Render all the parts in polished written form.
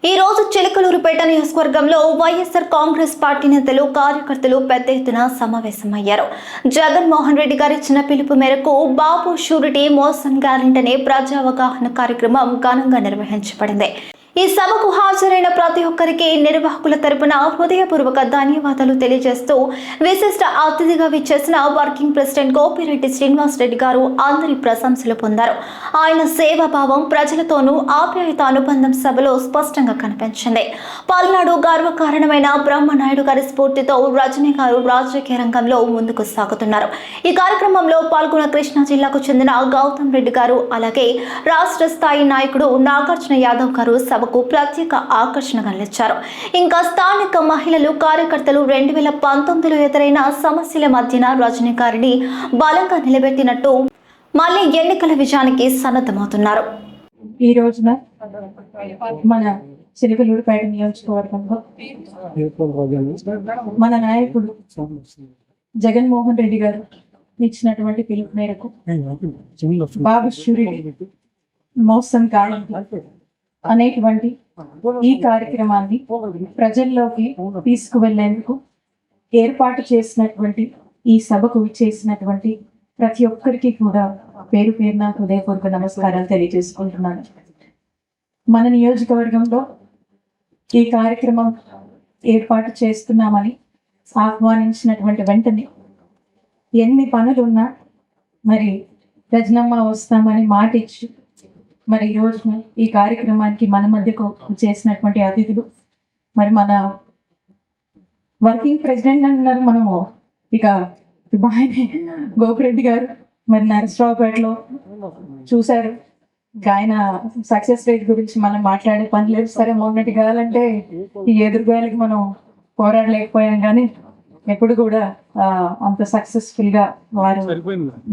ఈ రోజు చిలకలూరుపేట నియోజకవర్గంలో వైఎస్ఆర్ కాంగ్రెస్ పార్టీ నేతలు కార్యకర్తలు పెద్ద ఎత్తున సమావేశమయ్యారు. జగన్మోహన్ రెడ్డి గారి ఇచ్చిన పిలుపు మేరకు బాబు షూరిటీ మోసం గ్యారెంటీ ప్రజా అవగాహన కార్యక్రమం ఘనంగా నిర్వహించబడింది. ఈ సభకు హాజరైన ప్రతి ఒక్కరికి నిర్వాహకుల తరపున హృదయపూర్వక ధన్యవాదాలు తెలియజేస్తూ విశిష్ట అతిథిగా విచ్చేసిన వర్కింగ్ ప్రెసిడెంట్ గోపిరెడ్డి శ్రీనివాస్ రెడ్డి గారు అందరి ప్రశంసలు పొందారు. ఆయన సేవాభావం ప్రజలతోనూ ఆప్యాయత అనుబంధం సభలో స్పష్టంగా కనిపించింది. పల్నాడు గర్వకారణమైన బ్రహ్మనాయుడు గారి స్ఫూర్తితో రజనీ గారు రాజకీయ రంగంలో ముందుకు సాగుతున్నారు. ఈ కార్యక్రమంలో పాల్గొన్న కృష్ణా జిల్లాకు చెందిన గౌతమ్ రెడ్డి గారు, అలాగే రాష్ట్ర స్థాయి నాయకుడు నాగార్జున యాదవ్ గారు సభకు ప్రత్యేక ఆకర్షణగా నిలిచారు. ఇంకా స్థానిక మహిళలు, కార్యకర్తలు 2019లో ఎదురైన సమస్యల మధ్యన రజనీ గారిని బలంగా నిలబెట్టినట్టు మళ్ళీ ఎన్నికల విజయానికి సన్నద్ధమవుతున్నారు. ఈ రోజున మన చిలకలూరుపేట నియోజకవర్గంలో మన నాయకుడు జగన్మోహన్ రెడ్డి గారు ఇచ్చినటువంటి పిలుపు మేరకు బాబు షూరిటీ మోసం గ్యారెంటీ అనేటువంటి ఈ కార్యక్రమాన్ని ప్రజల్లోకి తీసుకువెళ్లేందుకు ఏర్పాటు చేసినటువంటి ఈ సభకు చేసినటువంటి ప్రతి ఒక్కరికి కూడా పేరు పేరున హృదయపూర్వక నమస్కారాలు తెలియజేసుకుంటున్నాను. మన నియోజకవర్గంలో ఈ కార్యక్రమం ఏర్పాటు చేస్తున్నామని ఆహ్వానించినటువంటి వెంటనే ఎన్ని పనులున్నా మరి రజనమ్మ వస్తామని మాట ఇచ్చి మరి ఈ రోజున ఈ కార్యక్రమానికి మన మధ్యకు చేసినటువంటి అతిథులు, మరి మన వర్కింగ్ ప్రెసిడెంట్ అన్నారు, మనము ఇక గోపిరెడ్డి గారు మరి నరసరావుపేటలో చూశారు. ఆయన సక్సెస్ రేట్ గురించి మనం మాట్లాడే పని లేదు. సరే, మొన్నటి కావాలంటే ఈ ఎదురుగాయలకి మనం పోరాడలేకపోయాం, కానీ ఎప్పుడు కూడా అంత సక్సెస్ఫుల్ గా వారు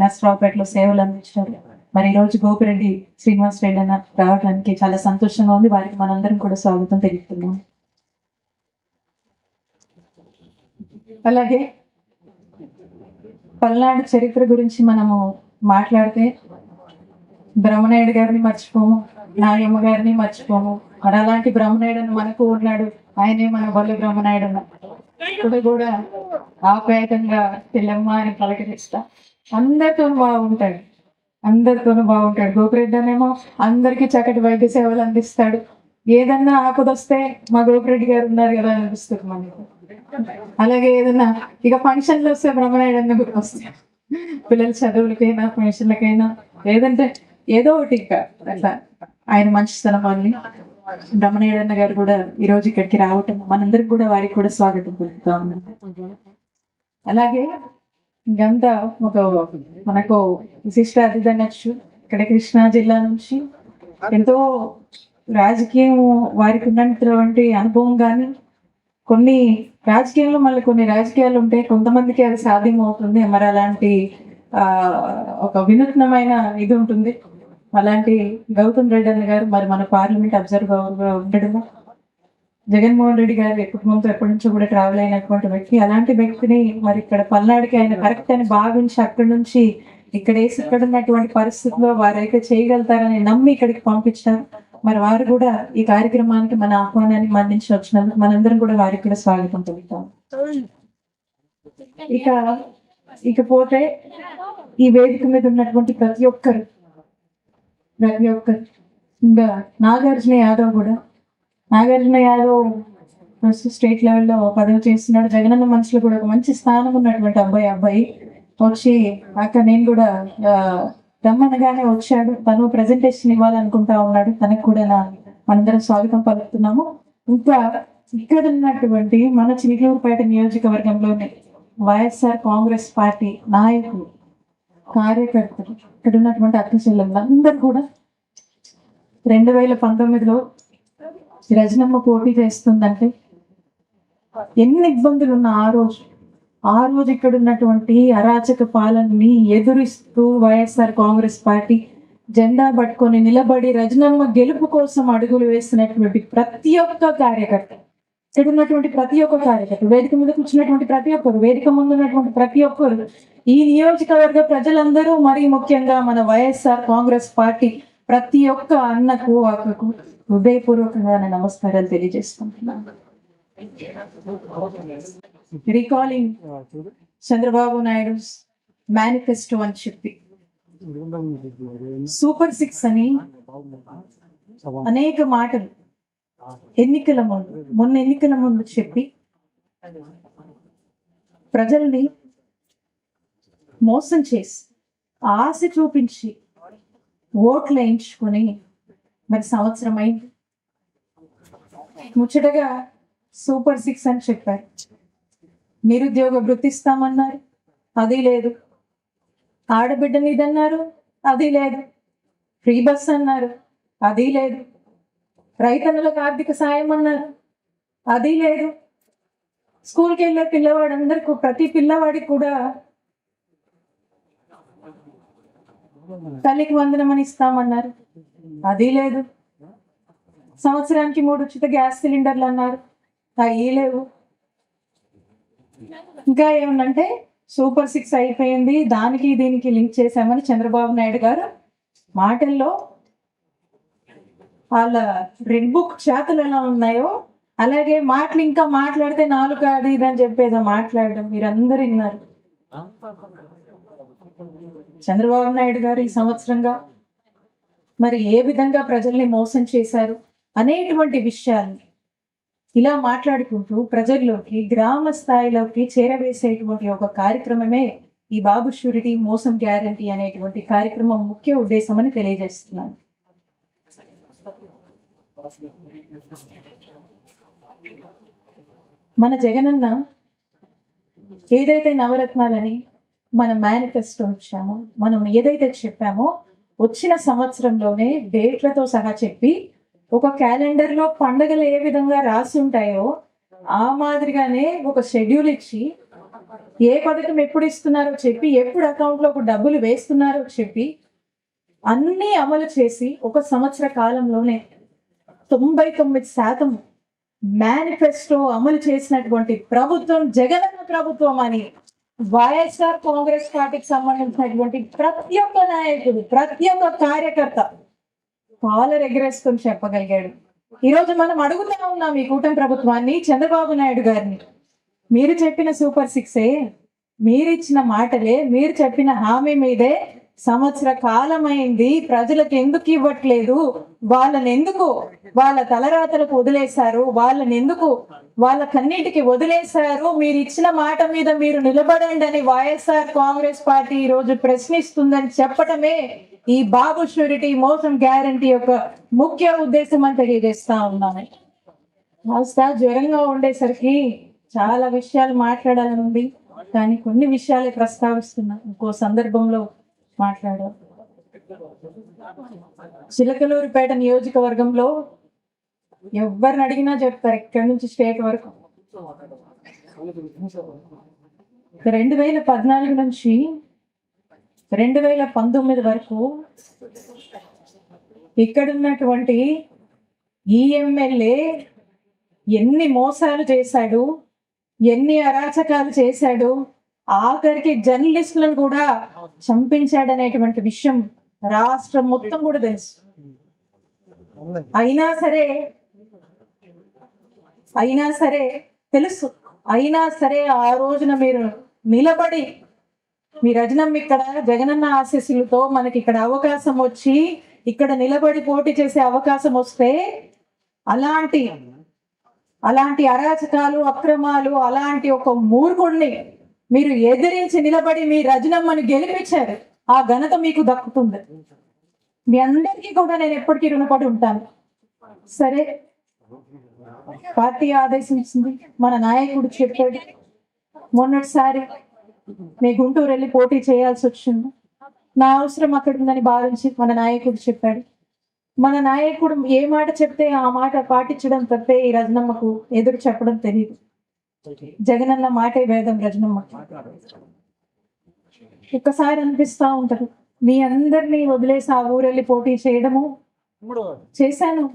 నరసరావుపేటలో సేవలు అందించారు. మరి ఈ రోజు గోపిరెడ్డి శ్రీనివాస్ రెడ్డి అన్న రావడానికి చాలా సంతోషంగా ఉంది. వారికి మనందరం కూడా స్వాగతం తెలుపుతున్నాం. అలాగే పల్నాడు చరిత్ర గురించి మనము మాట్లాడితే బ్రహ్మనాయుడు గారిని మర్చిపోము, నాయమ్మ గారిని మర్చిపోము. మరి అలాంటి బ్రహ్మనాయుడు మనకు ఉన్నాడు. ఆయనే మన బల్లి బ్రహ్మనాయుడు అన్న. ఇప్పుడు కూడా ఆప్యాయతంగా తెల్లమ్మ అని పలకరిస్తా అందరితోనూ బాగుంటాడు. గోపిరెడ్డి అనేమో అందరికీ చక్కటి వైద్య సేవలు అందిస్తాడు. ఏదన్నా ఆపదొస్తే మా గోపిరెడ్డి గారు ఉన్నారు కదా అనిపిస్తుంది మనకి. అలాగే ఏదన్నా ఇక ఫంక్షన్లు వస్తే బ్రహ్మనాయుడు అన్న కూడా వస్తాయి. పిల్లల చదువులకైనా ఫంక్షన్లకైనా లేదంటే ఏదో ఒకటి ఇంకా అట్లా ఆయన మంచితనం అని బ్రహ్మనాయుడు అన్న గారు కూడా ఈ రోజు ఇక్కడికి రావటం మనందరికి కూడా వారికి కూడా స్వాగతం పలుకుతా ఉన్నాం. అలాగే ఇంకంతా ఒక మనకు విశిష్ట అతిథి అనొచ్చు. ఇక్కడ కృష్ణా జిల్లా నుంచి ఎంతో రాజకీయం వారికి ఉన్నటువంటి అనుభవం, కానీ కొన్ని రాజకీయాలు మళ్ళీ కొన్ని రాజకీయాలు ఉంటాయి, కొంతమందికి అది సాధ్యం అవుతుంది. మరి అలాంటి ఒక వినూత్నమైన ఇది ఉంటుంది. అలాంటి గౌతమ్ రెడ్డి అన్న గారు మరి మన పార్లమెంట్ అబ్జర్వర్గా ఉండడము, జగన్మోహన్ రెడ్డి గారు ఎప్పటి నుంచో కూడా ట్రావెల్ అయినటువంటి వ్యక్తి. అలాంటి వ్యక్తిని మరి ఇక్కడ పల్నాడుకి ఆయన కరెక్ట్ అని భావించి అక్కడి నుంచి ఇక్కడ ఉన్నటువంటి పరిస్థితుల్లో వారైతే చేయగలుగుతారని నమ్మి ఇక్కడికి పంపించారు. మరి వారు కూడా ఈ కార్యక్రమానికి మన ఆహ్వానాన్ని మన్నించి వచ్చినందుకు మనందరం కూడా వారికి కూడా స్వాగతం పలుకుతాం. ఇకపోతే ఈ వేదిక మీద ఉన్నటువంటి ప్రతి ఒక్కరు ఇంకా నాగార్జున యాదవ్ స్టేట్ లెవెల్లో పదవి చేస్తున్నాడు. జగనన్న మనసులో కూడా ఒక మంచి స్థానం ఉన్నటువంటి అబ్బాయి వచ్చి అక్కడ నేను కూడా రమ్మనగానే వచ్చాడు. తను ప్రెజెంటేషన్ ఇవ్వాలనుకుంటా ఉన్నాడు. తనకు కూడా మనందరం స్వాగతం పలుకుతున్నాము. ఇంకా ఇక్కడ ఉన్నటువంటి మన చిలకలూరుపేట నియోజకవర్గంలోని వైఎస్ఆర్ కాంగ్రెస్ పార్టీ నాయకులు, కార్యకర్తలు, ఇక్కడ ఉన్నటువంటి అక్క చెల్లెళ్ళు అందరూ కూడా 2019లో రజనమ్మ పోటీ చేస్తుందంటే ఎన్ని ఇబ్బందులు ఉన్న ఆ రోజు ఇక్కడ ఉన్నటువంటి అరాచక పాలనని ఎదురిస్తూ వైఎస్ఆర్ కాంగ్రెస్ పార్టీ జెండా పట్టుకొని నిలబడి రజనమ్మ గెలుపు కోసం అడుగులు వేస్తున్నటువంటి ప్రతి ఒక్క కార్యకర్త, ఇక్కడ ఉన్నటువంటి ప్రతి ఒక్క కార్యకర్త, వేదిక మీద కూర్చున్నటువంటి ప్రతి ఒక్కరు, వేదిక ముందు ఉన్నటువంటి ప్రతి ఒక్కరు, ఈ నియోజకవర్గ ప్రజలందరూ, మరీ ముఖ్యంగా మన వైఎస్ఆర్ కాంగ్రెస్ పార్టీ ప్రతి ఒక్క అన్నకు, అక్కకు హృదయపూర్వకంగా నా నమస్కారాలు తెలియజేసుకుంటున్నాను. రీకాలింగ్ చంద్రబాబు నాయుడు మేనిఫెస్టో అని చెప్పి సూపర్ 6 అని అనేక మాటలు మొన్న ఎన్నికల ముందు చెప్పి ప్రజల్ని మోసం చేసి ఆశ చూపించి ఓట్లు వేయించుకొని మరి సంవత్సరం అయింది. ముచ్చటగా సూపర్ 6 అని చెప్పారు. నిరుద్యోగ వృత్తి ఇస్తామన్నారు, అది లేదు. ఆడబిడ్డని ఇదన్నారు, అది లేదు. ఫ్రీ బస్ అన్నారు, అది లేదు. రైతన్నులకు ఆర్థిక సాయం అన్నారు, అది లేదు. స్కూల్కి వెళ్ళే పిల్లవాడందరికీ, ప్రతి పిల్లవాడికి కూడా తల్లికి వందనం అని ఇస్తామన్నారు, అది లేదు. సంవత్సరానికి 3 ఉచిత గ్యాస్ సిలిండర్లు అన్నారు, అవి లేవు. ఇంకా ఏమన్నంటే సూపర్ 6 అయిపోయింది, దానికి దీనికి లింక్ చేశామని చంద్రబాబు నాయుడు గారు మాటల్లో వాళ్ళ రెడ్ బుక్ చేతలు ఎలా ఉన్నాయో అలాగే మాటలు ఇంకా మాట్లాడితే నాలుగు అది ఇది అని చెప్పేదో మాట్లాడడం మీరందరూ విన్నారు. చంద్రబాబు నాయుడు గారు ఈ సంవత్సరంగా మరి ఏ విధంగా ప్రజల్ని మోసం చేశారు అనేటువంటి విషయాలు ఇలా మాట్లాడుకుంటూ ప్రజల్లోకి, గ్రామ స్థాయిలోకి చేరవేసేటువంటి ఒక కార్యక్రమమే ఈ బాబు షూరిటీ మోసం గ్యారంటీ అనేటువంటి కార్యక్రమం ముఖ్య ఉద్దేశం అని తెలియజేస్తున్నాను. మన జగనన్న ఏదైతే నవరత్నాలని మన మేనిఫెస్టో ఇచ్చామో, మనం ఏదైతే చెప్పామో వచ్చిన సంవత్సరంలోనే డేట్లతో సహా చెప్పి ఒక క్యాలెండర్లో పండుగలు ఏ విధంగా రాసి ఉంటాయో ఆ మాదిరిగానే ఒక షెడ్యూల్ ఇచ్చి ఏ పథకం ఎప్పుడు ఇస్తున్నారో చెప్పి, ఎప్పుడు అకౌంట్లో డబ్బులు వేస్తున్నారో చెప్పి అన్నీ అమలు చేసి ఒక సంవత్సర కాలంలోనే 99% మేనిఫెస్టో అమలు చేసినటువంటి ప్రభుత్వం జగనన్న ప్రభుత్వం అని వైఎస్ఆర్ కాంగ్రెస్ పార్టీకి సంబంధించినటువంటి ప్రతి ఒక్క నాయకుడు, ప్రతి ఒక్క కార్యకర్త కాలర్ ఎగరేసుకొని చెప్పగలిగాడు. ఈరోజు మనం అడుగుతా ఉన్నాం ఈ కూటమి ప్రభుత్వాన్ని, చంద్రబాబు నాయుడు గారిని, మీరు చెప్పిన సూపర్ 6 మీరు ఇచ్చిన మాటలే, మీరు చెప్పిన హామీ మీదే సంవత్సర కాలమైంది, ప్రజలకు ఎందుకు ఇవ్వట్లేదు, వాళ్ళని ఎందుకు వాళ్ళ తలరాతలకు వదిలేశారు, వాళ్ళని ఎందుకు వాళ్ళ కన్నిటికి వదిలేశారు, మీరు ఇచ్చిన మాట మీద మీరు నిలబడండి అని వైఎస్ఆర్ కాంగ్రెస్ పార్టీ ఈ రోజు ప్రశ్నిస్తుందని చెప్పటమే ఈ బాబు షూరిటీ మోసం గ్యారంటీ యొక్క ముఖ్య ఉద్దేశం అని తెలియజేస్తా ఉన్నాను. కాస్త జ్వరంగా ఉండేసరికి చాలా విషయాలు మాట్లాడాలని ఉంది, కానీ కొన్ని విషయాలే ప్రస్తావిస్తున్నా, ఇంకో సందర్భంలో మాట్లాడారు. చిలకలూరుపేట నియోజకవర్గంలో ఎవరిని అడిగినా చెప్తారు, ఇక్కడి నుంచి స్టేట్ వరకు 2014 నుంచి 2019 వరకు ఇక్కడున్నటువంటి ఈ ఎమ్మెల్యే ఎన్ని మోసాలు చేశాడు, ఎన్ని అరాచకాలు చేశాడు, ఆఖరికి జర్నలిస్టులను కూడా చంపించాడనేటువంటి విషయం రాష్ట్రం మొత్తం కూడా తెలుసు. అయినా సరే ఆ రోజున మీరు నిలబడి మీ రజనమ్మ ఇక్కడ జగనన్న ఆశీస్సులతో మనకి ఇక్కడ అవకాశం వచ్చి ఇక్కడ నిలబడి పోటీ చేసే అవకాశం వస్తే అలాంటి అరాచకాలు, అక్రమాలు, అలాంటి ఒక మూర్ఖుడిని మీరు ఎదిరించి నిలబడి మీ రజనమ్మను గెలిపించారు. ఆ ఘనత మీకు దక్కుతుంది. మీ అందరికీ కూడా నేను ఎప్పటికీ రుణపడి ఉంటాను. సరే, పార్టీ ఆదేశించింది, మన నాయకుడు చెప్పాడు, మొన్నటిసారి మీ గుంటూరు వెళ్ళి పోటీ చేయాల్సి వచ్చింది, నా అవసరం అక్కడ ఉందని భావించి మన నాయకుడు చెప్పాడు. మన నాయకుడు ఏ మాట చెప్తే ఆ మాట పాటించడం తప్పే ఈ రజనమ్మకు ఎదురు చెప్పడం తెలియదు. జగనన్న మాటే వేదం రజనమ్మకి. ఒక్కసారి అనిపిస్తా ఉంటారు, మీ అందరినీ వదిలేసి ఆ ఊరెళ్ళి పోటీ చేయడము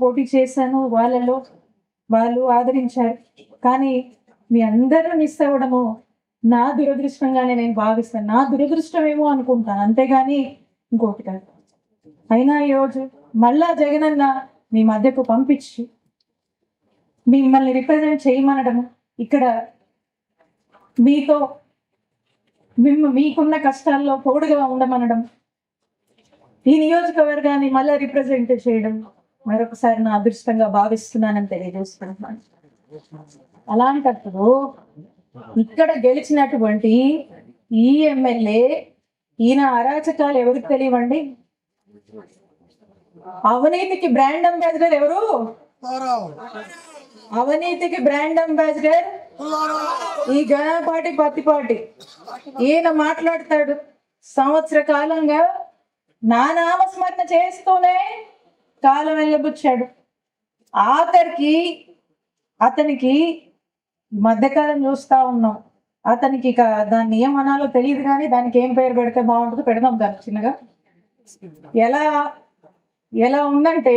పోటీ చేశాను, వాళ్ళు ఆదరించారు, కానీ మీ అందరూ మిస్ అవ్వడము నా దురదృష్టంగానే నేను భావిస్తాను. నా దురదృష్టం ఏమో అనుకుంటాను, అంతేగాని ఇంకోటి కాదు. అయినా ఈరోజు మళ్ళా జగనన్న మీ మధ్యకు పంపించి మిమ్మల్ని రిప్రజెంట్ చేయమనడం, ఇక్కడ మీతో మీకున్న కష్టాల్లో తోడుగా ఉండమనడం, ఈ నియోజకవర్గాన్ని మళ్ళీ రిప్రజెంట్ చేయడం మరొకసారి నా అదృష్టంగా భావిస్తున్నానని తెలియజేస్తున్నాను. అలాంటప్పుడు ఇక్కడ గెలిచినటువంటి ఈ ఎమ్మెల్యే ఈయన అరాచకాలు ఎవరికి తెలియవండి? అవినీతికి బ్రాండ్ అంబాసిడర్ ఎవరు? అవినీతికి బ్రాండ్ అంబాసిడర్ ఈ గణపాటి పత్తిపాటి. ఈయన మాట్లాడతాడు సంవత్సర కాలంగా నా నామస్మరణ చేస్తూనే కాలం వెళ్ళబుచ్చాడు. ఆఖరికి అతనికి మధ్యకాలం చూస్తా ఉన్నాం, అతనికి ఇక దాన్ని ఏమనాలో తెలియదు, కానీ దానికి ఏం పేరు పెడితే బాగుంటుందో పెడదాం దానికి చిన్నగా. ఎలా ఉందంటే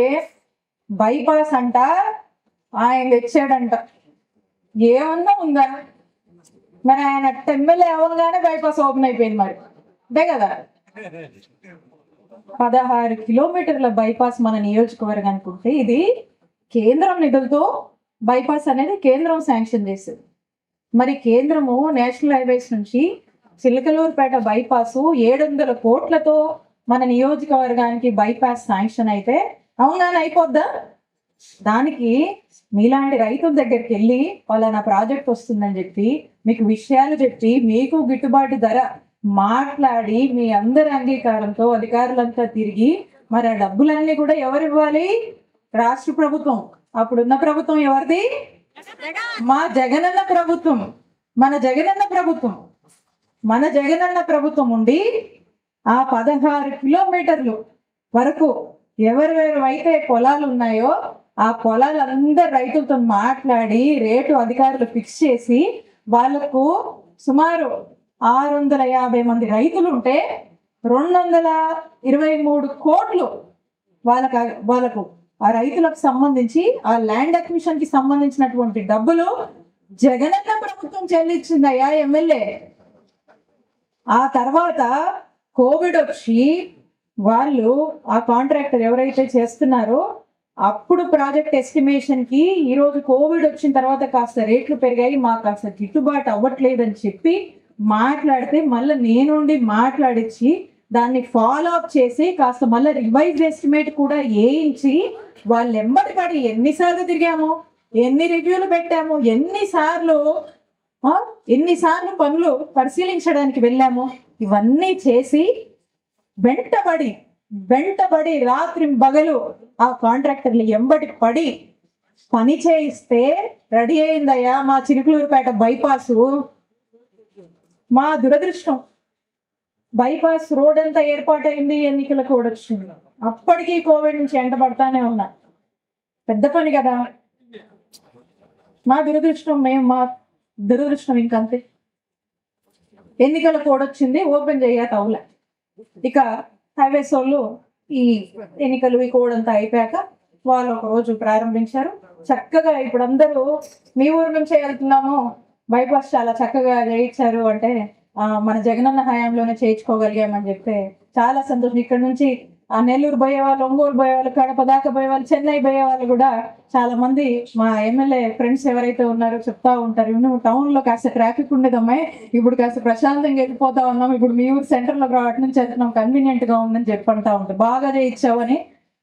బైపాస్ అంట ఆయన తెచ్చాడంట. ఏమన్నా ఉందా? మరి ఆయన ఎమ్మెల్యే అవ్వగానే బైపాస్ ఓపెన్ అయిపోయింది. మరి అంతే కదా, 16 కిలోమీటర్ల బైపాస్ మన నియోజకవర్గానికి ఉంటే ఇది కేంద్రం నిధులతో బైపాస్ అనేది కేంద్రం శాంక్షన్ చేసింది. మరి కేంద్రము నేషనల్ హైవేస్ నుంచి చిలకలూరుపేట బైపాసు 700 కోట్లతో మన నియోజకవర్గానికి బైపాస్ శాంక్షన్ అయితే అవునాని అయిపోద్దా? దానికి మీలాంటి రైతుల దగ్గరికి వెళ్ళి వాళ్ళ ప్రాజెక్ట్ వస్తుందని చెప్పి మీకు విషయాలు చెప్పి మీకు గిట్టుబాటు ధర మాట్లాడి మీ అందరి అంగీకారంతో అధికారులంతా తిరిగి మరి ఆ డబ్బులన్నీ కూడా ఎవరు ఇవ్వాలి? రాష్ట్ర ప్రభుత్వం. అప్పుడున్న ప్రభుత్వం ఎవరిది? మా జగనన్న ప్రభుత్వం. మన జగనన్న ప్రభుత్వం ఉండి ఆ 16 కిలోమీటర్లు వరకు ఎవరెవరైతే పొలాలు ఉన్నాయో ఆ పొలాలందరూ రైతులతో మాట్లాడి రేటు అధికారులు ఫిక్స్ చేసి వాళ్లకు సుమారు 650 మంది రైతులు ఉంటే 223 కోట్లు వాళ్ళకు ఆ రైతులకు సంబంధించి ఆ ల్యాండ్ అక్విజిషన్ కి సంబంధించినటువంటి డబ్బులు జగనన్న ప్రభుత్వం చెల్లించిందయ్యా ఎమ్మెల్యే. ఆ తర్వాత కోవిడ్ వచ్చి వాళ్ళు ఆ కాంట్రాక్టర్ ఎవరైతే చేస్తున్నారో అప్పుడు ప్రాజెక్ట్ ఎస్టిమేషన్ కి ఈరోజు కోవిడ్ వచ్చిన తర్వాత కాస్త రేట్లు పెరిగాయి, మాకు కాస్త గిట్టుబాటు అవ్వట్లేదని చెప్పి మాట్లాడితే మళ్ళీ నేనుండి మాట్లాడించి దాన్ని ఫాలో అప్ చేసి కాస్త మళ్ళీ రివైజ్ ఎస్టిమేట్ కూడా వేయించి వాళ్ళు ఎంబడి పడి ఎన్నిసార్లు తిరిగాము, ఎన్ని రివ్యూలు పెట్టాము, ఎన్నిసార్లు పనులు పరిశీలించడానికి వెళ్ళాము, ఇవన్నీ చేసి వెంటబడి రాత్రి పగలు ఆ కాంట్రాక్టర్లు ఎంబడి పడి పని చేయిస్తే రెడీ అయిందయ్యా మా చిలుకలూరుపేట బైపాసు. మా దురదృష్టం బైపాస్ రోడ్ అంతా ఏర్పాటైంది, ఎన్నికలకు కూడా వచ్చింది. అప్పటికీ కోవిడ్ నుంచి ఎంటబడతానే ఉన్నా. పెద్ద పని కదా. మా దురదృష్టం ఇంకంతే. ఎన్నికల కోడ్ వచ్చింది, ఓపెన్ చేయక అవులే. ఇక హైవేస్ వాళ్ళు ఈ ఎన్నికలు ఈ కోడ్ అంతా అయిపోయాక వాళ్ళు ఒక రోజు ప్రారంభించారు. చక్కగా ఇప్పుడు అందరూ మీ ఊరు నుంచే వెళ్తున్నాము, బైపాస్ చాలా చక్కగా చేయించారు అంటే మన జగనన్న హయాంలోనే చేయించుకోగలిగామని చెప్తే చాలా సంతోషం. ఇక్కడ నుంచి ఆ నెల్లూరు పోయే వాళ్ళు, ఒంగోలు పోయే వాళ్ళు, కడప దాకా పోయే వాళ్ళు, చెన్నై పోయే వాళ్ళు కూడా చాలా మంది మా ఎమ్మెల్యే ఫ్రెండ్స్ ఎవరైతే ఉన్నారో చెప్తా ఉంటారు, నువ్వు టౌన్ లో కాస్త ట్రాఫిక్ ఉండేదమ్మాయి, ఇప్పుడు కాస్త ప్రశాంతంగా వెళ్ళిపోతా ఉన్నాం, ఇప్పుడు మీ ఊరు సెంటర్ లో అటు నుంచి వెళ్తున్నాం, కన్వీనియంట్ గా ఉందని చెప్పి అంటా ఉంటారు. బాగా చేయించావు అని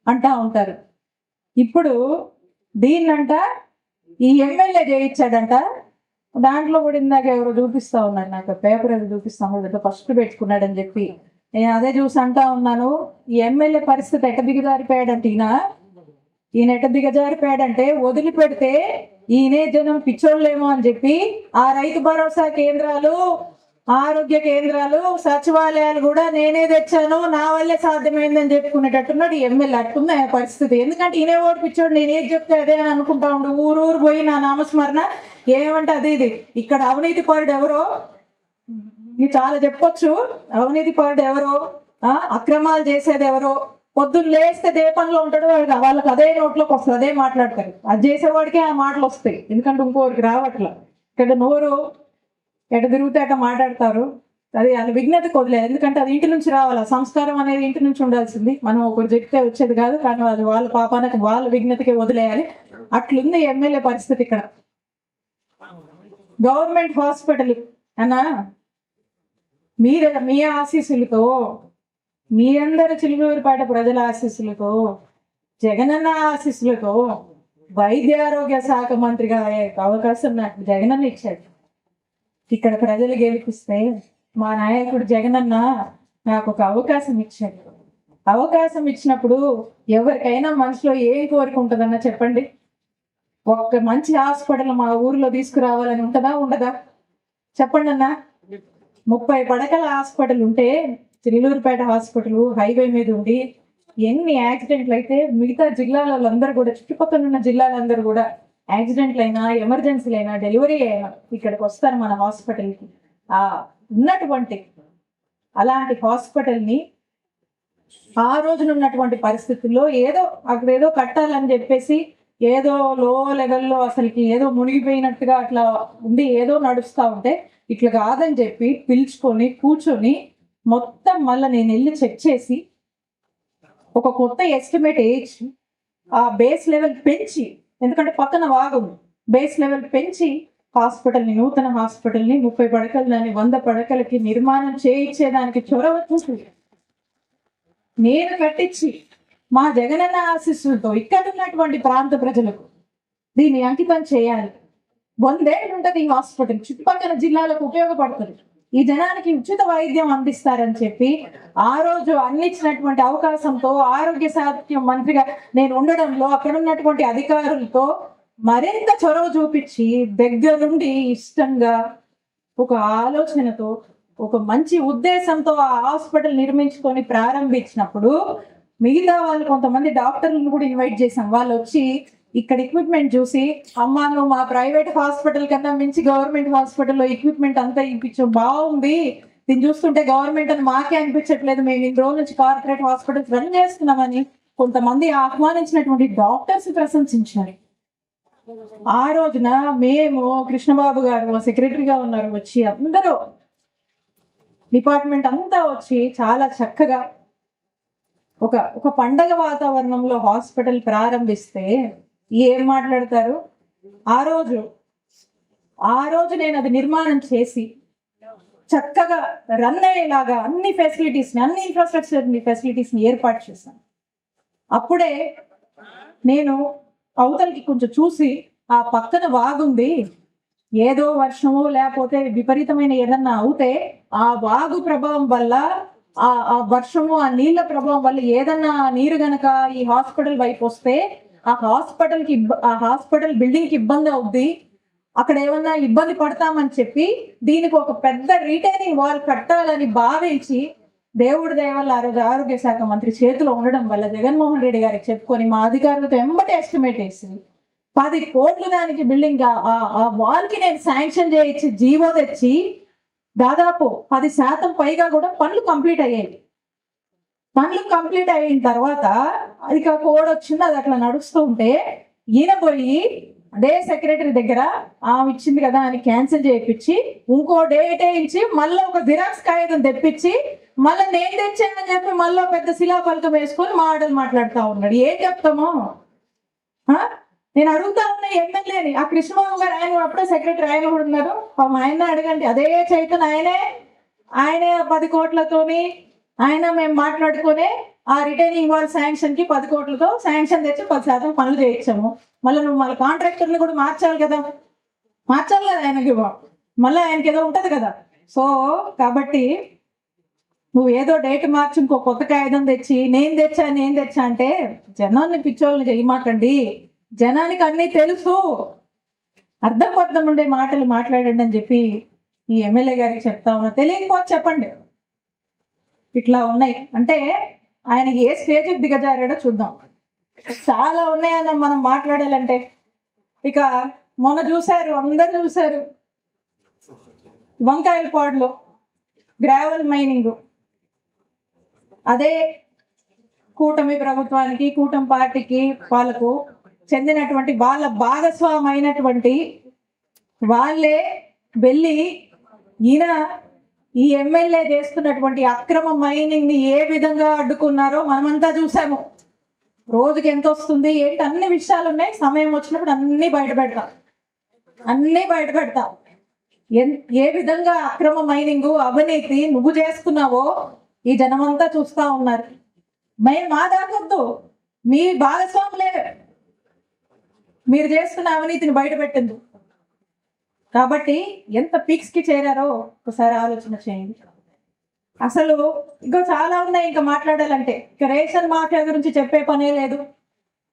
అంటా ఉంటారు. ఇప్పుడు దీన్నంట ఈ ఎమ్మెల్యే చేయించాడంట. దాంట్లో కూడా ఇందాక ఎవరో చూపిస్తా ఉన్నాడు, నాకు పేపర్ అది చూపిస్తాను, ఫస్ట్ పెట్టుకున్నాడని చెప్పి నేను అదే చూసి అంటా ఉన్నాను. ఈ ఎమ్మెల్యే పరిస్థితి ఎట్ట దిగజారిపోయాడంటే ఈయన ఎట్ట దిగజారిపోయాడంటే వదిలిపెడితే ఈయనే జనం పిచ్చోళ్ళేమో అని చెప్పి ఆ రైతు భరోసా కేంద్రాలు, ఆరోగ్య కేంద్రాలు, సచివాలయాలు కూడా నేనే తెచ్చాను, నా వల్లే సాధ్యమైందని చెప్పుకునేటట్టున్నాడు ఈ ఎమ్మెల్యే. అట్టున్న పరిస్థితి. ఎందుకంటే ఈయనే ఓడిపించాడు, నేనేం చెప్తే అదే అని అనుకుంటా ఉండు. ఊరు పోయి నా నామస్మరణ ఏమంటే అదే ఇది. ఇక్కడ అవినీతి పరుడు ఎవరో చాలా చెప్పొచ్చు. అవినీతి పరుడు ఎవరో, అక్రమాలు చేసేది ఎవరో, పొద్దున్న లేస్తే దీపంలో ఉంటాడు, వాళ్ళకి అదే నోట్లోకి వస్తుంది, అదే మాట్లాడతారు. అది చేసేవాడికే ఆ మాటలు వస్తాయి, ఎందుకంటే ఇంకోరికి రావట్లా. ఇక్కడ నోరు ఎట తిరిగితే అట మాట్లాడతారు. అది అది విఘ్నతకు వదిలేదు. ఎందుకంటే అది ఇంటి నుంచి రావాలి. సంస్కారం అనేది ఇంటి నుంచి ఉండాల్సింది. మనం ఒకరు చెప్తే వచ్చేది కాదు. కానీ అది వాళ్ళ పాపానికి వాళ్ళ విఘ్నతకి వదిలేయాలి. అట్లుంది ఎమ్మెల్యే పరిస్థితి ఇక్కడ. గవర్నమెంట్ హాస్పిటల్ అన్నా మీ ఆశీస్సులతో, మీ అందరి చిలుకూరుపేట ప్రజల ఆశీస్సులతో, జగనన్న ఆశీస్సులతో వైద్య ఆరోగ్య శాఖ మంత్రిగా అయ్యే అవకాశం నాకు జగనన్న ఇచ్చాడు. ఇక్కడ ప్రజలు గెలిపిస్తే మా నాయకుడు జగనన్న నాకు ఒక అవకాశం ఇచ్చాడు. అవకాశం ఇచ్చినప్పుడు ఎవరికైనా మనసులో ఏం కోరిక ఉంటుందన్నా చెప్పండి. ఒక్క మంచి హాస్పిటల్ మా ఊర్లో తీసుకురావాలని ఉంటుందా ఉండదా చెప్పండి అన్న. 30 పడకల హాస్పిటల్ ఉంటే చిలుకూరుపేట హాస్పిటల్ హైవే మీద ఉండి ఎన్ని యాక్సిడెంట్లు అయితే మిగతా జిల్లాలందరూ కూడా, చుట్టుపక్కల ఉన్న జిల్లాలందరూ కూడా యాక్సిడెంట్లు అయినా, ఎమర్జెన్సీలు అయినా, డెలివరీ అయినా ఇక్కడికి వస్తారు మన హాస్పిటల్కి. ఉన్నటువంటి అలాంటి హాస్పిటల్ని ఆ రోజున ఉన్నటువంటి పరిస్థితుల్లో అక్కడేదో కట్టాలని చెప్పేసి ఏదో లో లెవెల్లో అసలుకి ఏదో మునిగిపోయినట్టుగా అట్లా ఉండి ఏదో నడుస్తూ ఉంటే ఇట్లా కాదని చెప్పి పిలుచుకొని కూర్చొని మొత్తం మళ్ళీ నేను వెళ్ళి చెక్ చేసి ఒక కొత్త ఎస్టిమేట్ వేయించి ఆ బేస్ లెవెల్ పెంచి, ఎందుకంటే పక్కన వాగు బేస్ లెవెల్ పెంచి హాస్పిటల్ని, నూతన హాస్పిటల్ని 30 పడకలని 100 పడకలకి నిర్మాణం చేయించేదానికి చొరవ చూసి నేను కట్టించి మా జగనన్న ఆశీస్సులతో ఇక్కడ ఉన్నటువంటి ప్రాంత ప్రజలకు దీన్ని అంకితం చేయాలి. 100 ఏళ్ళు ఉంటుంది ఈ హాస్పిటల్, చుట్టుపక్కల జిల్లాలకు ఉపయోగపడుతుంది. ఈ జనానికి ఉచిత వైద్యం అందిస్తారని చెప్పి ఆ రోజు అందించినటువంటి అవకాశంతో ఆరోగ్య శాఖ మంత్రిగా నేను ఉండడంలో అక్కడ ఉన్నటువంటి అధికారులతో మరింత చొరవ చూపించి దగ్గర నుండి ఇష్టంగా ఒక ఆలోచనతో ఒక మంచి ఉద్దేశంతో ఆ హాస్పిటల్ నిర్మించుకొని ప్రారంభించినప్పుడు మిగతా వాళ్ళు కొంతమంది డాక్టర్లను కూడా ఇన్వైట్ చేశాం. వాళ్ళు వచ్చి ఇక్కడ ఎక్విప్మెంట్ చూసి, అమ్మా నువ్వు మా ప్రైవేట్ హాస్పిటల్ కన్నా మించి గవర్నమెంట్ హాస్పిటల్లో ఎక్విప్మెంట్ అంతా ఇప్పించు, బాగుంది, దీన్ని చూస్తుంటే గవర్నమెంట్ అని మాకే అనిపించట్లేదు, మేము ఇన్ని రోజుల నుంచి కార్పొరేట్ హాస్పిటల్స్ రన్ చేస్తున్నామని కొంతమంది ఆహ్వానించినటువంటి డాక్టర్స్ ప్రశంసించారు. ఆ రోజున మేము, కృష్ణబాబు గారు సెక్రటరీగా ఉన్నారు, వచ్చి అందరూ డిపార్ట్మెంట్ అంతా వచ్చి చాలా చక్కగా ఒక పండగ వాతావరణంలో హాస్పిటల్ ప్రారంభిస్తే ఏం మాట్లాడతారు. ఆ రోజు నేను అది నిర్మాణం చేసి చక్కగా రన్ అయ్యేలాగా అన్ని ఫెసిలిటీస్ని, అన్ని ఇన్ఫ్రాస్ట్రక్చర్ ఫెసిలిటీస్ని ఏర్పాటు చేశాను. అప్పుడే నేను అవతలకి కొంచెం చూసి ఆ పక్కన వాగుంది, ఏదో వర్షము లేకపోతే విపరీతమైన ఏదన్నా అవుతే ఆ వాగు ప్రభావం వల్ల, ఆ వర్షము, ఆ నీళ్ల ప్రభావం వల్ల ఏదన్నా నీరు గనక ఈ హాస్పిటల్ వైపు వస్తే ఆ హాస్పిటల్ బిల్డింగ్ కి ఇబ్బంది అవుద్ది, అక్కడ ఏమన్నా ఇబ్బంది పడతామని చెప్పి దీనికి ఒక పెద్ద రిటైనింగ్ వాల్ కట్టాలని భావించి దేవుడి దయ వల్ల ఆ రోజు ఆరోగ్య శాఖ మంత్రి చేతిలో ఉండడం వల్ల జగన్మోహన్ రెడ్డి గారికి చెప్పుకొని మా అధికారులతో ఎంబటి ఎస్టిమేట్ వేసి 10 కోట్లు దానికి బిల్డింగ్ ఆ వాల్ కి నేను శాంక్షన్ చేయించి జీవో తెచ్చి దాదాపు 10% పైగా కూడా పనులు కంప్లీట్ అయ్యాయి. పనులు కంప్లీట్ అయిన తర్వాత అది కోడ్ వచ్చింది, అది అట్లా నడుస్తూ ఉంటే ఈయన పోయి అదే సెక్రటరీ దగ్గర ఆమె ఇచ్చింది కదా అని క్యాన్సిల్ చేయించి ఇంకో డేట్ వేయించి మళ్ళీ ఒక జిరాక్స్ కాగితం తెప్పించి మళ్ళీ నేను తెచ్చానని చెప్పి మళ్ళీ పెద్ద శిలాఫలకం వేసుకొని మాట్లాడుతూ ఉన్నాడు. ఏం చెప్తాము? నేను అడుగుతా ఉన్న ఎమ్మెల్యేని, ఆ కృష్ణబాబు గారు, ఆయన అప్పుడే సెక్రటరీ, ఆయన కూడా ఉన్నారు, ఆయన అడగండి. అదే చైతన్ ఆయనే 10 కోట్లతోని మేము మాట్లాడుకునే ఆ రిటైనింగ్ వాల్ శాంక్షన్ కి 10 కోట్లతో శాంక్షన్ తెచ్చి 10% పనులు చేయించాము. మళ్ళీ నువ్వు మళ్ళీ కాంట్రాక్టర్ని కూడా మార్చాలి కదా ఆయనకి, మళ్ళీ ఆయనకి ఏదో ఉంటది కదా. సో కాబట్టి నువ్వు ఏదో డేట్ మార్చి ఇంకో కొత్త కాగితం తెచ్చి నేను తెచ్చా అంటే జనాన్ని పిచ్చోళ్ళని చేయమాకండి. జనానికి అన్నీ తెలుసు, అర్థం ఉండే మాటలు మాట్లాడండి అని చెప్పి ఈ ఎమ్మెల్యే గారికి చెప్తా ఉన్నా. తెలియకపోతే చెప్పండి. ఇట్లా ఉన్నాయి అంటే ఆయన ఏ స్టేజ్కి దిగజారాడో చూద్దాం. చాలా ఉన్నాయన్న మనం మాట్లాడాలంటే. ఇక మొన్న చూశారు, అందరు చూశారు, వంకాయలపాడులో గ్రావెల్ మైనింగ్. అదే కూటమి ప్రభుత్వానికి, కూటమి పార్టీకి, వాళ్ళకు చెందినటువంటి వాళ్ళ భాగస్వామైనటువంటి వాళ్ళే వెళ్ళి ఈయన ఈ ఎమ్మెల్యే చేస్తున్నటువంటి అక్రమ మైనింగ్ ని ఏ విధంగా అడ్డుకున్నారో మనమంతా చూసాము. రోజుకి ఎంత వస్తుంది ఏంటి అన్ని విషయాలు ఉన్నాయి. సమయం వచ్చినప్పుడు అన్ని బయట పెడతా. ఏ విధంగా అక్రమ మైనింగ్ అవినీతి నువ్వు చేస్తున్నావో ఈ జనమంతా చూస్తా ఉన్నారు. మేము మా దాకొద్దు, మీ భాగస్వాములే మీరు చేస్తున్న అవినీతిని బయట పెట్టింది. కాబట్టి ఎంత పీక్స్ కి చేరారో ఒకసారి ఆలోచన చేయండి. అసలు ఇంకా చాలా ఉన్నాయి ఇంకా మాట్లాడాలంటే. ఇక రేషన్ మాఫియా గురించి చెప్పే పనే లేదు.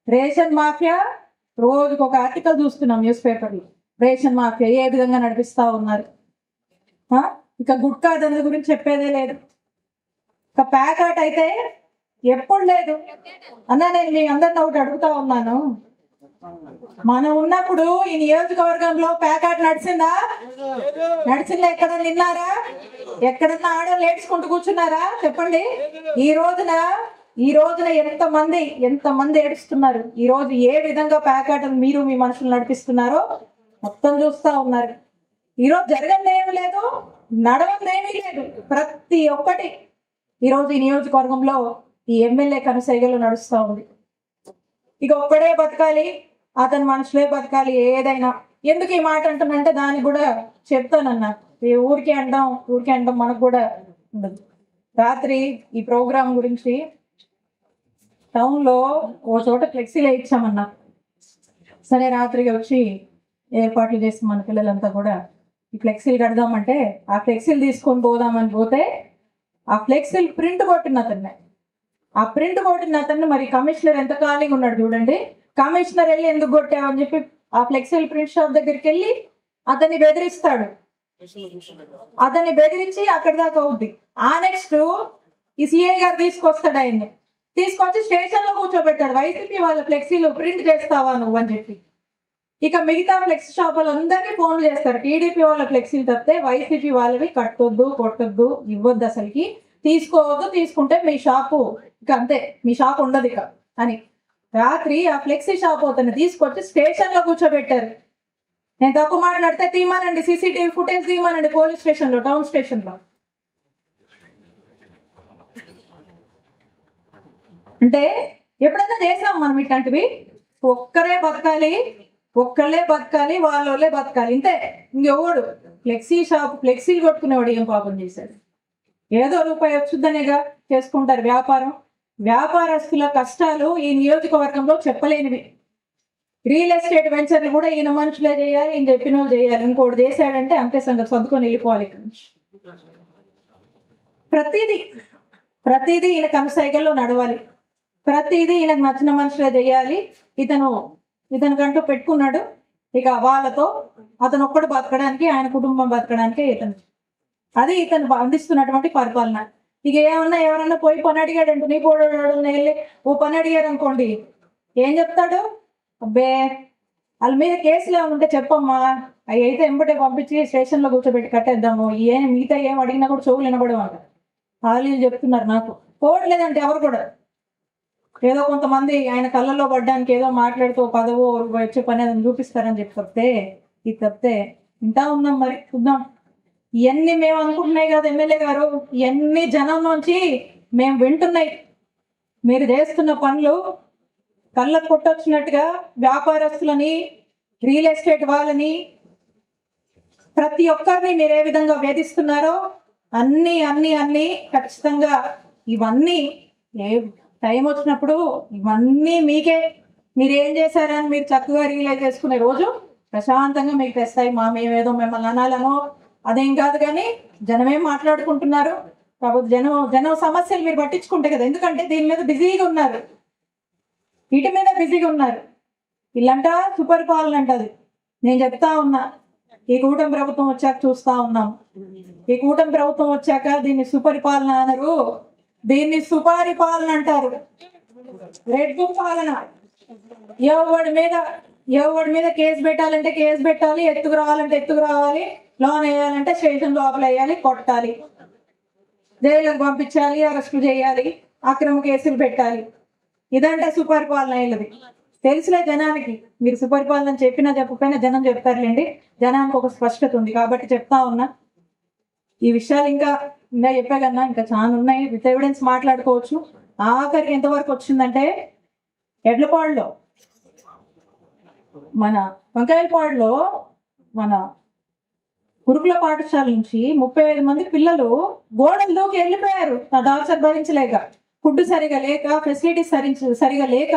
రేషన్ మాఫియా రోజుకు ఒక ఆర్టికల్ చూస్తున్నాం న్యూస్ పేపర్లో. రేషన్ మాఫియా ఏ విధంగా నడిపిస్తా ఉన్నారు. ఇక గుట్కా దంద గురించి చెప్పేదే లేదు. ఇక ప్యాకాట్ అయితే ఎప్పుడు లేదు అన్న. నేను మీ అందరిని ఒకటి అడుగుతా ఉన్నాను, మనం ఉన్నప్పుడు ఈ నియోజకవర్గంలో ప్యాకాట్ నడిచిందా? ఎక్కడన్నా నిన్నారా? ఎక్కడన్నా ఆడలు ఏడ్చుకుంటూ కూర్చున్నారా? చెప్పండి. ఈ రోజున ఎంతమంది ఏడుస్తున్నారు. ఈ రోజు ఏ విధంగా ప్యాకాట్ మీరు మీ మనుషులు నడిపిస్తున్నారో మొత్తం చూస్తా ఉన్నారు. ఈరోజు జరగంది ఏమీ లేదు, నడవంది ఏమీ లేదు. ప్రతి ఒక్కటి ఈరోజు ఈ నియోజకవర్గంలో ఈ ఎమ్మెల్యే కనుసైగలు నడుస్తూ ఉంది. ఇక ఒక్కడే బతకాలి, అతని మనుషులే బతకాలి. ఏదైనా ఎందుకు ఈ మాట అంటున్నంటే దానికి కూడా చెప్తానన్నా. ఊరికే అంటాం మనకు కూడా ఉండదు. రాత్రి ఈ ప్రోగ్రాం గురించి టౌన్లో ఓ చోట ఫ్లెక్సీలు ఇచ్చామన్నా. సరే రాత్రికి వచ్చి ఏర్పాట్లు చేసి మన పిల్లలంతా కూడా ఈ ఫ్లెక్సీలు కడదామంటే ఆ ఫ్లెక్సీలు తీసుకొని పోదామని పోతే ఆ ఫ్లెక్సీలు ప్రింట్ కొట్టిన అతన్ని మరి కమిషనర్ ఎంత ఖాళీగా ఉన్నాడు చూడండి. కమిషనర్ వెళ్ళి ఎందుకు కొట్టావని చెప్పి ఆ ఫ్లెక్సీలు ప్రింట్ షాప్ దగ్గరికి వెళ్ళి అతన్ని బెదిరిస్తాడు. అతన్ని బెదిరించి అక్కడి దాకా అవుద్ది. ఆ నెక్స్ట్ ఈ సిఐ గారు తీసుకొస్తాడు. ఆయన్ని తీసుకొచ్చి స్టేషన్ లో కూర్చోబెట్టాడు. వైసీపీ వాళ్ళ ఫ్లెక్సీలు ప్రింట్ చేస్తావా నువ్వు అని చెప్పి. ఇక మిగతా ఫ్లెక్సీ షాపులు అందరికీ ఫోన్లు చేస్తారు. టీడీపీ వాళ్ళ ఫ్లెక్సీలు తప్పితే వైసీపీ వాళ్ళవి కట్టొద్దు, కొట్టొద్దు, ఇవ్వద్దు, అసలుకి తీసుకోవద్దు, తీసుకుంటే మీ షాపు ఇక అంతే, మీ షాప్ ఉండదు ఇక అని. రాత్రి ఆ ఫ్లెక్సీ షాప్ అతన్ని తీసుకొచ్చి స్టేషన్ లో కూర్చోబెట్టారు. నేను తక్కువ మాట్లాడితే తీయమనండి, సీసీటీవీ ఫుటేజ్ తీయమనండి పోలీస్ స్టేషన్ లో, టౌన్ స్టేషన్ లో. అంటే ఎప్పుడైనా చేసాం మనం ఇట్లాంటివి? ఒక్కళ్ళే బతకాలి, వాళ్ళే బతకాలి, ఇంతే. ఇంకెవడు ఫ్లెక్సీలు కొట్టుకునేవాడు ఏం పాపం చేశాడు? ఏదో రూపాయి వచ్చుద్దనేగా చేసుకుంటారు వ్యాపారం. వ్యాపారస్తుల కష్టాలు ఈ నియోజకవర్గంలో చెప్పలేనివి. రియల్ ఎస్టేట్ వెంచర్లు కూడా ఈయన మనుషులే చేయాలి, ఈయన చెప్పిన వాళ్ళు చేయాలి. ఇంకోటి చేశాడంటే అంతే సంగతి, సర్దుకొని వెళ్ళిపోవాలి ఇక్కడ నుంచి. ప్రతిదీ ఈయన కనుసైగల్లో నడవాలి. ప్రతిదీ ఈయనకు నచ్చిన మనుషులే చేయాలి. ఇతనికంటూ పెట్టుకున్నాడు. ఇక వాళ్ళతో అతను ఒక్కడు బతకడానికి, ఆయన కుటుంబం బతకడానికే అది ఇతను అందిస్తున్నటువంటి పరిపాలన. ఇక ఏమన్నా ఎవరన్నా పోయి పని అడిగాడంటే, నీ పోడోడు వెళ్ళి ఓ పని అడిగారు అనుకోండి, ఏం చెప్తాడు? అబ్బే వాళ్ళ మీద కేసులు ఏమైనా ఉంటే చెప్పమ్మా, అవి అయితే ఎంబటే పంపించి స్టేషన్లో కూర్చోబెట్టి కట్టేద్దాము, మిగతా ఏం అడిగినా కూడా చెవులు వినబడేవాళ్ళ. వాళ్ళు చెప్తున్నారు నాకు పోవట్లేదంటే ఎవరు కూడా. ఏదో కొంతమంది ఆయన కళ్ళల్లో పడ్డానికి ఏదో మాట్లాడుతూ పదవో వచ్చే పని అదని చూపిస్తారని చెప్తే ఇది తప్పితే ఇంటా ఉన్నాం. మరి చూద్దాం. ఇవన్నీ మేము అనుకుంటున్నాయి కదా ఎమ్మెల్యే గారు, ఇవన్నీ జనం నుంచి మేము వింటున్నాయి. మీరు చేస్తున్న పనులు కళ్ళకు కొట్టొచ్చినట్టుగా వ్యాపారస్తులని, రియల్ ఎస్టేట్ వాళ్ళని, ప్రతి ఒక్కరిని మీరు ఏ విధంగా వేధిస్తున్నారో అన్నీ ఖచ్చితంగా ఇవన్నీ టైం వచ్చినప్పుడు ఇవన్నీ మీకే, మీరు ఏం చేశారని మీరు చక్కగా రియలైజ్ చేసుకునే రోజు ప్రశాంతంగా మీకు తెస్తాయి. మేమేదో మిమ్మల్ని అనాలనో అదేం కాదు, కానీ జనమేం మాట్లాడుకుంటున్నారు కాబట్టి జనం సమస్యలు మీరు పట్టించుకుంటే కదా. ఎందుకంటే దీని మీద బిజీగా ఉన్నారు, వీటి మీద బిజీగా ఉన్నారు. ఇల్లంట సుపరిపాలన అంటది. నేను చెప్తా ఉన్నా, ఈ కూటమి ప్రభుత్వం వచ్చాక చూస్తా ఉన్నాం. ఈ కూటమి ప్రభుత్వం వచ్చాక దీన్ని సుపరిపాలన అనరు, దీన్ని సుపారిపాలన అంటారు. రెడ్ బుక్ పాలన. ఎవడి మీద కేసు పెట్టాలంటే కేసు పెట్టాలి, ఎత్తుకు రావాలంటే ఎత్తుకు రావాలి, లోన్ వేయాలంటే స్టేషన్ లోపల వేయాలి, కొట్టాలి, జైలుకు పంపించాలి, అరెస్టు చేయాలి, అక్రమ కేసులు పెట్టాలి. ఇదంటే సుపరిపాలన అయ్యేది. తెలుసులే జనానికి. మీరు సుపరిపాలన చెప్పినా చెప్పకపోయినా జనం చెప్తారులేండి. జనానికి ఒక స్పష్టత ఉంది కాబట్టి చెప్తా ఉన్నా. ఈ విషయాలు ఇంకా చెప్పా కన్నా ఇంకా చాలా ఉన్నాయి, విత్ ఎవిడెన్స్ మాట్లాడుకోవచ్చు. ఆఖరికి ఎంతవరకు వచ్చిందంటే ఎడ్లపాడులో మన వంకాయలపాడులో మన గురుకుల పాఠశాల నుంచి 35 మంది పిల్లలు గోడలు దూకి వెళ్ళిపోయారు. నా డాక్టర్ భరించలేక, ఫుడ్ సరిగా లేక, ఫెసిలిటీస్ సరిగా లేక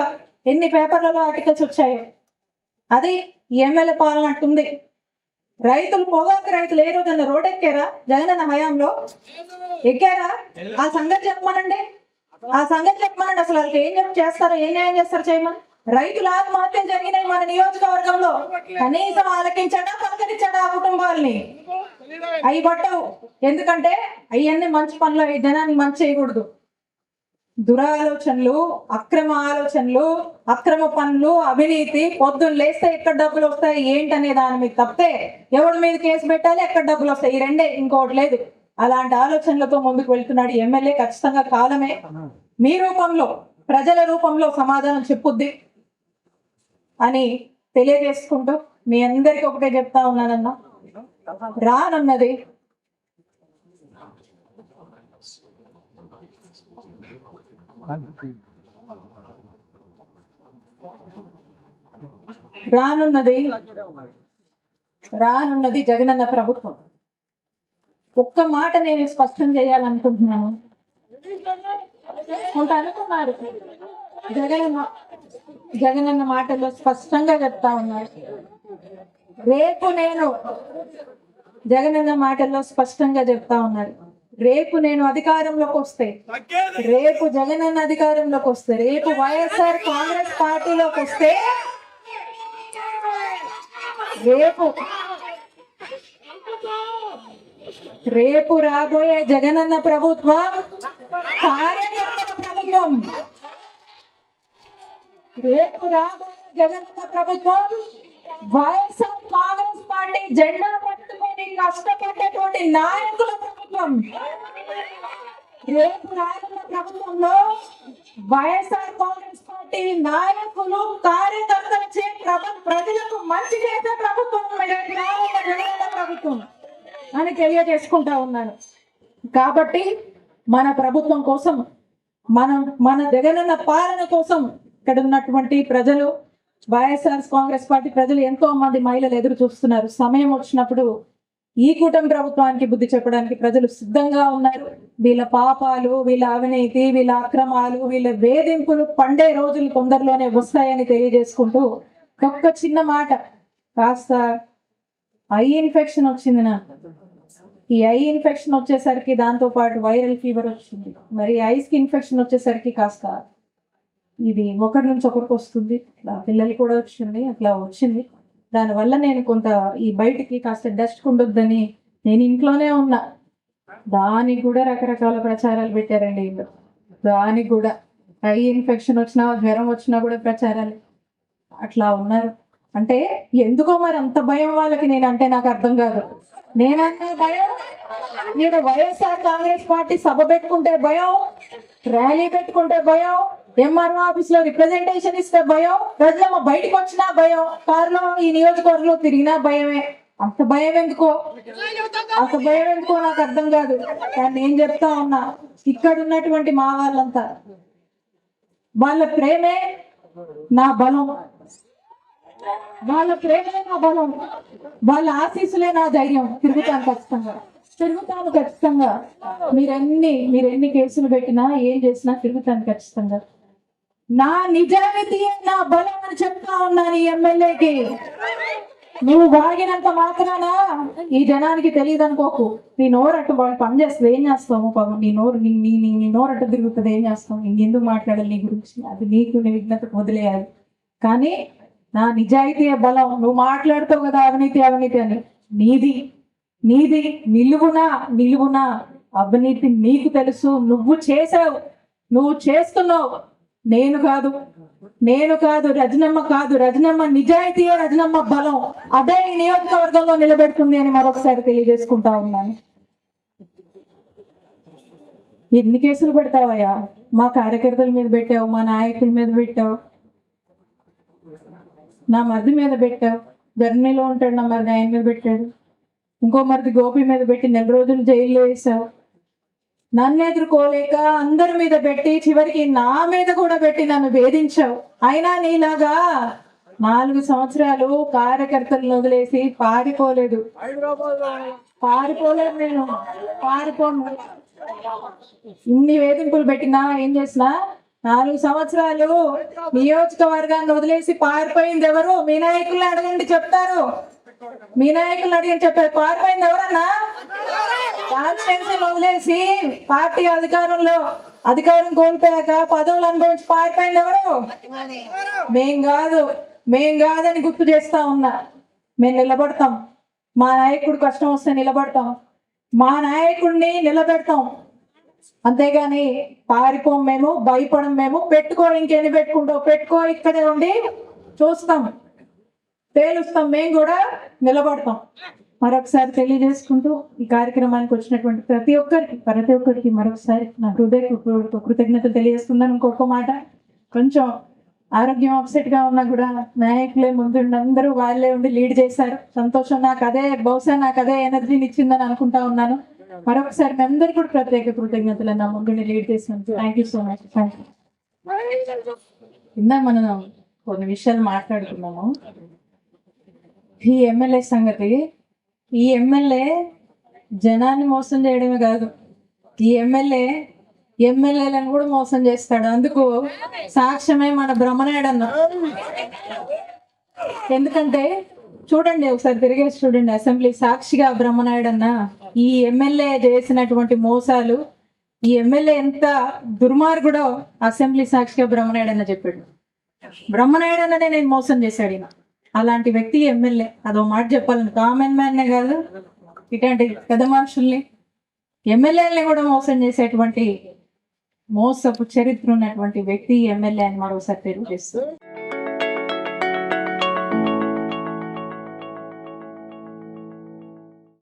ఎన్ని పేపర్లలో ఆర్టికల్స్ వచ్చాయో. అది ఎమ్మెల్యే పాలన అంటుంది. రైతులు పొగాకు రైతులు ఏ రోజన్నా రోడ్ ఎక్కారా? జగనన్న హయాంలో ఎక్కారా? ఆ సంగతి చెప్పమనండి, ఆ సంగతి చెప్పమనండి. అసలు వాళ్ళకి ఏం చేస్తారో, ఏం న్యాయం చేస్తారో చేయమని. రైతుల ఆత్మహత్యలు జరిగినాయి మన నియోజకవర్గంలో. కనీసం ఆలకించాడా, పలకరించాడా ఆ కుటుంబాలని? అవి పట్టవు. ఎందుకంటే అవన్నీ మంచి పనులు, ఈ జనానికి మంచి చేయకూడదు. దురాలోచనలు, అక్రమ ఆలోచనలు, అక్రమ పనులు, అవినీతి, పొద్దున్న లేస్తే ఎక్కడ డబ్బులు వస్తాయి ఏంటనే దాని మీద తప్పితే ఎవరి మీద కేసు పెట్టాలి, ఎక్కడ డబ్బులు వస్తాయి, ఈ రెండే, ఇంకోటి లేదు. అలాంటి ఆలోచనలతో ముందుకు వెళ్తున్నాడు ఎమ్మెల్యే. ఖచ్చితంగా కాలమే మీ రూపంలో, ప్రజల రూపంలో సమాధానం చెప్పుద్ది అని తెలియజేసుకుంటూ మీ అందరికీ ఒకటే చెప్తా ఉన్నానన్నా, రానున్నది జగనన్న ప్రభుత్వం. ఒక్క మాట నేను స్పష్టం చేయాలనుకుంటున్నాను. కొంత అనుకున్నారు, జగనన్న మాటల్లో స్పష్టంగా చెప్తా ఉన్నారు. రేపు నేను జగనన్న మాటల్లో స్పష్టంగా చెప్తా ఉన్నారు, రేపు నేను అధికారంలోకి వస్తే, రేపు జగనన్న అధికారంలోకి వస్తే, రేపు వైఎస్ఆర్ కాంగ్రెస్ పార్టీలోకి వస్తే, రేపు రాబోయే జగనన్న ప్రభుత్వం కార్యకర్తల ప్రభుత్వం. రేపు రాబోయే జగనన్న ప్రభుత్వం వైఎస్ఆర్ కాంగ్రెస్ పార్టీ జెండా పట్టుకొని కష్టపడేటువంటి నాయకుల ప్రభుత్వం. రేపు రానున్న ప్రభుత్వంలో వైఎస్ఆర్ కాంగ్రెస్ పార్టీ నాయకులు, కార్యకర్తలు చే ప్రజలకు మంచి చేసే ప్రభుత్వం జగనన్న ప్రభుత్వం అని తెలియజేసుకుంటా ఉన్నాను. కాబట్టి మన ప్రభుత్వం కోసం, మన జగనన్న పాలన కోసం ఇక్కడ ఉన్నటువంటి ప్రజలు, వైఎస్ఆర్ కాంగ్రెస్ పార్టీ ప్రజలు, ఎంతో మంది మహిళలు ఎదురు చూస్తున్నారు. సమయం వచ్చినప్పుడు ఈ కూటమి ప్రభుత్వానికి బుద్ధి చెప్పడానికి ప్రజలు సిద్ధంగా ఉన్నారు. వీళ్ళ పాపాలు, వీళ్ళ అవినీతి, వీళ్ళ అక్రమాలు, వీళ్ళ వేధింపులు పండే రోజులు తొందరలోనే వస్తాయని తెలియజేసుకుంటూ ఒక్క చిన్న మాట, కాస్త ఐ ఇన్ఫెక్షన్ వచ్చింది నాకు. ఈ ఐ ఇన్ఫెక్షన్ వచ్చేసరికి దాంతో పాటు వైరల్ ఫీవర్ వచ్చింది. మరి ఐస్కి ఇన్ఫెక్షన్ వచ్చేసరికి కాస్త ఇది ఒకరి నుంచి ఒకరికి వస్తుంది. అట్లా పిల్లలు కూడా వచ్చింది. దానివల్ల నేను కొంత ఈ బయటికి కాస్త డస్ట్ ఉండొద్దని నేను ఇంట్లోనే ఉన్నా. దానికి కూడా రకరకాల ప్రచారాలు పెట్టారండి వీళ్ళు. దానికి కూడా ఐ ఇన్ఫెక్షన్ వచ్చినా, జ్వరం వచ్చినా కూడా ప్రచారాలు అట్లా ఉన్నారు. అంటే ఎందుకో మరి అంత భయం వాళ్ళకి, నేనంటే నాకు అర్థం కాదు. నేనంటే భయం, నేను వైఎస్ఆర్ కాంగ్రెస్ పార్టీ సభ పెట్టుకుంటే భయం, ర్యాలీ పెట్టుకుంటే భయం, ఎంఆర్ఓ ఆఫీస్ లో రిప్రజెంటేషన్ ఇస్తే భయం, ప్రజలమ్మ బయటకు వచ్చినా భయం, కారులో ఈ నియోజకవర్గంలో తిరిగినా భయమే. అంత భయం ఎందుకో నాకు అర్థం కాదు. కానీ నేను చెప్తా ఉన్నా, ఇక్కడ ఉన్నటువంటి మా వాళ్ళంతా, వాళ్ళ ప్రేమే నా బలం, వాళ్ళ ప్రేమే నా బలం, వాళ్ళ ఆశీస్సులే నా ధైర్యం. తిరుగుతాను ఖచ్చితంగా. మీరెన్ని కేసులు పెట్టినా, ఏం చేసినా తిరుగుతాను ఖచ్చితంగా. నా నిజాయితీయే నా బలం అని చెప్తా ఉన్నాను ఈ ఎమ్మెల్యేకి. నువ్వు వాగినంత మాత్రాన ఈ జనానికి తెలియదు అనుకోకు. నీ నోరట్టు వాళ్ళు పని చేస్తుంది, ఏం చేస్తాము పాపం. నీ నోరట్టు తిరుగుతుంది, ఏం చేస్తాము. ఇంకెందుకు మాట్లాడాలి నీ గురించి, అది నీకు నీ విఘ్నతకు వదిలేయాలి. కానీ నా నిజాయితీయే బలం. నువ్వు మాట్లాడుతావు కదా అవినీతి అని, నీది నిలువునా అవినీతి నీకు తెలుసు. నువ్వు చేసావు, నువ్వు చేస్తున్నావు. నేను కాదు, రజనమ్మ నిజాయితీయే రజనమ్మ బలం. అదే ఈ నియోజకవర్గంలో నిలబెడుతుంది అని మరొకసారి తెలియజేసుకుంటా ఉన్నాను. ఎన్ని కేసులు పెడతావయ్యా? మా కార్యకర్తల మీద పెట్టావు, మా నాయకుల మీద పెట్టావు, నా మరిది మీద పెట్టావు. జర్నీలో ఉంటాడు నా మరిది, ఆయన మీద పెట్టాడు. ఇంకో మరిది గోపి మీద పెట్టి 4 రోజులు జైల్లో వేసావు. నన్ను ఎదుర్కోలేక అందరి మీద పెట్టి చివరికి నా మీద కూడా పెట్టి నన్ను వేధించావు. అయినా నీలాగా 4 సంవత్సరాలు కార్యకర్తలను వదిలేసి పారిపోలేదు నేను. పారిపోను. ఇన్ని వేధింపులు పెట్టినా ఏం చేసినా 4 సంవత్సరాలు నియోజకవర్గాన్ని వదిలేసి పారిపోయింది ఎవరు? మీ నాయకుల్ని అడగండి చెప్తారు. మీ నాయకుల్ని అడిగని చెప్పారు. పారిపోయింది ఎవరన్నా? కాన్స్టిట్యున్సీని వదిలేసి పార్టీ అధికారం కోల్పోయాక పదవులు అనుభవించి పారిపోయింది ఎవరు? మేం కాదని గుర్తు చేస్తా ఉన్నా. మేము నిలబడతాం. మా నాయకుడు కష్టం వస్తే నిలబడతాం. మా నాయకుడిని నిలబెడతాం. అంతేగాని పారిపోం మేము, భయపడం మేము. పెట్టుకో, ఇంకేంది పెట్టుకుంటావు? పెట్టుకో, ఇక్కడే ఉండి చూస్తాం, తేలుస్తాం. మేము కూడా నిలబడతాం. మరొకసారి తెలియజేసుకుంటూ ఈ కార్యక్రమానికి వచ్చినటువంటి ప్రతి ఒక్కరికి మరొకసారి నా కృతజ్ఞతలు తెలియజేస్తున్నాను. ఇంకొక మాట, కొంచెం ఆరోగ్యం అప్సెట్గా ఉన్నా కూడా నాయకులే ముందుండి అందరూ వాళ్ళే ఉండి లీడ్ చేశారు. సంతోషం. బహుశా నాకు అదే ఎనర్జీని ఇచ్చిందని అనుకుంటా ఉన్నాను. మరొకసారి మీ అందరికీ కూడా ప్రత్యేక కృతజ్ఞతలు. నా ముందుండి లీడ్ చేసినందుకు థ్యాంక్ యూ సో మచ్. ఇందాక మనం కొన్ని విషయాలు మాట్లాడుకున్నాము. ఈ ఎమ్మెల్యే సంగతి. ఈ ఎమ్మెల్యే జనాన్ని మోసం చేయడమే కాదు, ఈ ఎమ్మెల్యేలను కూడా మోసం చేస్తాడు. అందుకు సాక్ష్యమే మన బ్రహ్మనాయుడు అన్న. ఎందుకంటే చూడండి, ఒకసారి తిరిగేసి చూడండి అసెంబ్లీ సాక్షిగా బ్రహ్మనాయుడు అన్న ఈ ఎమ్మెల్యే చేసినటువంటి మోసాలు, ఈ ఎమ్మెల్యే ఎంత దుర్మార్గుడో అసెంబ్లీ సాక్షిగా బ్రహ్మనాయుడు అన్న చెప్పాడు. బ్రహ్మనాయుడు అన్ననే నేను మోసం చేశాడు ఈయన. అలాంటి వ్యక్తి ఎమ్మెల్యే. అదో మాట చెప్పాలని, కామన్ మ్యాన్నే కాదు, ఇట్లాంటి పెద్ద మనుషుల్ని ఎమ్మెల్యేలని కూడా మోసం చేసేటువంటి మోసపు చరిత్ర ఉన్నటువంటి వ్యక్తి ఎమ్మెల్యే అని మరోసారి తెలియజేస్తూ